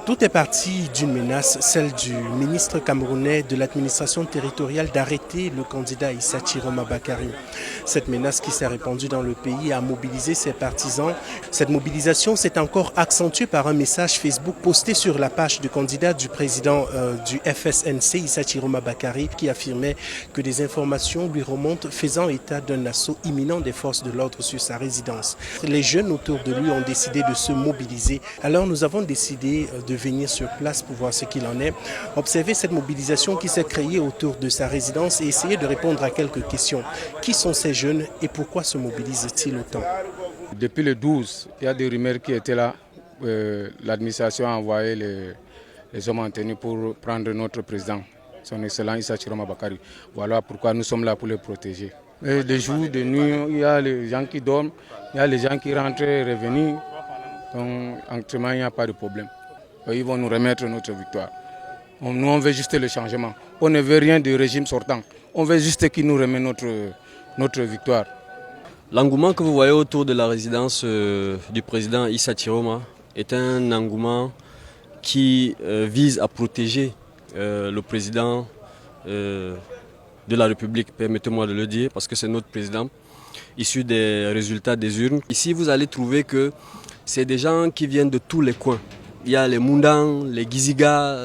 Tout est parti d'une menace, celle du ministre camerounais de l'administration territoriale d'arrêter le candidat Issa Chiroma Bakary. Cette menace qui s'est répandue dans le pays a mobilisé ses partisans. Cette mobilisation s'est encore accentuée par un message Facebook posté sur la page du candidat du président du FSNC, Issa Chiroma Bakary, qui affirmait que des informations lui remontent faisant état d'un assaut imminent des forces de l'ordre sur sa résidence. Les jeunes autour de lui ont décidé de se mobiliser. Alors nous avons décidé de venir sur place pour voir ce qu'il en est, observer cette mobilisation qui s'est créée autour de sa résidence et essayer de répondre à quelques questions. Qui sont ces jeunes et pourquoi se mobilisent-ils autant? Depuis le 12, il y a des rumeurs qui étaient là. L'administration a envoyé les hommes en tenue pour prendre notre président, son excellent Issa Chiroma Bakary. Voilà pourquoi nous sommes là pour le protéger. Et de jour, de nuit, il y a les gens qui dorment, il y a les gens qui rentrent et revenus. Donc actuellement, il n'y a pas de problème. Ils vont nous remettre notre victoire. Nous, on veut juste le changement. On ne veut rien du régime sortant. On veut juste qu'il nous remette notre victoire. L'engouement que vous voyez autour de la résidence du président Issa Chiroma est un engouement qui vise à protéger le président de la République, permettez-moi de le dire, parce que c'est notre président, issu des résultats des urnes. Ici, vous allez trouver que c'est des gens qui viennent de tous les coins. Il y a les Moundans, les Giziga,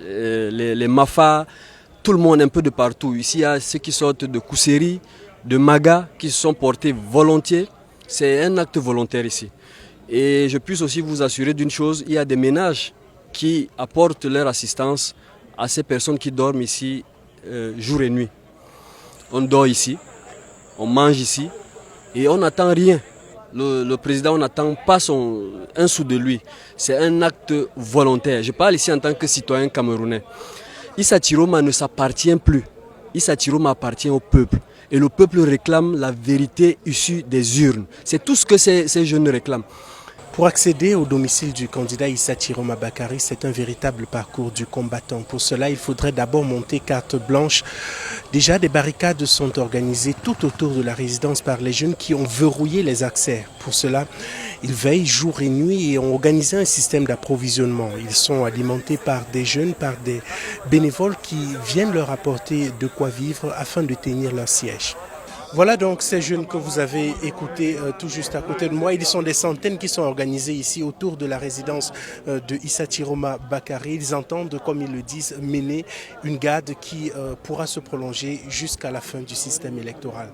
les Mafa, tout le monde un peu de partout. Ici, il y a ceux qui sortent de Kousseri, de Maga, qui se sont portés volontiers. C'est un acte volontaire ici. Et je puis aussi vous assurer d'une chose, il y a des ménages qui apportent leur assistance à ces personnes qui dorment ici jour et nuit. On dort ici, on mange ici et on n'attend rien. Le président, on n'attend pas un sou de lui. C'est un acte volontaire. Je parle ici en tant que citoyen camerounais. Issa Chiroma ne s'appartient plus. Issa Chiroma appartient au peuple. Et le peuple réclame la vérité issue des urnes. C'est tout ce que ces jeunes réclament. Pour accéder au domicile du candidat Issa Chiroma Bakary, c'est un véritable parcours du combattant. Pour cela, il faudrait d'abord monter carte blanche. Déjà, des barricades sont organisées tout autour de la résidence par les jeunes qui ont verrouillé les accès. Pour cela, ils veillent jour et nuit et ont organisé un système d'approvisionnement. Ils sont alimentés par des jeunes, par des bénévoles qui viennent leur apporter de quoi vivre afin de tenir leur siège. Voilà donc ces jeunes que vous avez écoutés tout juste à côté de moi. Ils sont des centaines qui sont organisés ici autour de la résidence de Issa Chiroma Bakary. Ils entendent, comme ils le disent, mener une garde qui pourra se prolonger jusqu'à la fin du système électoral.